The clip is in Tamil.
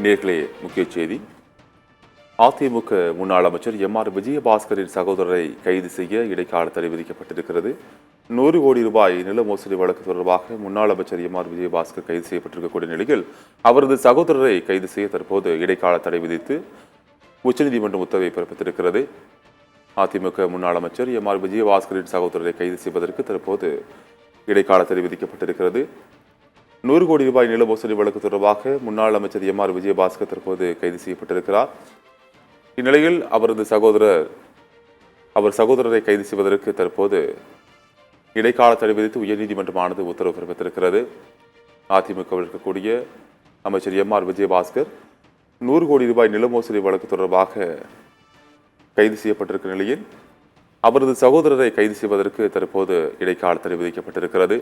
நேர்களே, முக்கிய செய்தி. அதிமுக முன்னாள் அமைச்சர் எம்.ஆர். விஜயபாஸ்கரின் சகோதரரை கைது செய்ய இடைக்கால தடை விதிக்கப்பட்டிருக்கிறது. 100 கோடி ரூபாய் நில மோசடி வழக்கு தொடர்பாக முன்னாள் அமைச்சர் எம்.ஆர். விஜயபாஸ்கர் கைது செய்யப்பட்டிருக்கக்கூடிய நிலையில் அவரது சகோதரரை கைது செய்ய தற்போது இடைக்கால தடை விதித்து உச்சநீதிமன்றம் உத்தரவை பிறப்பித்திருக்கிறது. அதிமுக முன்னாள் அமைச்சர் எம்.ஆர். விஜயபாஸ்கரின் சகோதரரை கைது செய்வதற்கு தற்போது இடைக்கால தடை விதிக்கப்பட்டிருக்கிறது. 100 கோடி ரூபாய் நில மோசடி வழக்கு தொடர்பாக முன்னாள் அமைச்சர் எம்.ஆர். விஜயபாஸ்கர் தற்போது கைது செய்யப்பட்டிருக்கிறார். இந்நிலையில் அவர் சகோதரரை கைது செய்வதற்கு தற்போது இடைக்கால தடை விதித்து உயர்நீதிமன்றமானது உத்தரவு பிறப்பித்திருக்கிறது. அதிமுக இருக்கக்கூடிய அமைச்சர் எம்.ஆர். விஜயபாஸ்கர் 100 கோடி ரூபாய் நில மோசடி வழக்கு தொடர்பாக கைது செய்யப்பட்டிருக்கிற நிலையில் அவரது சகோதரரை கைது செய்வதற்கு தற்போது இடைக்கால தடை விதிக்கப்பட்டிருக்கிறது.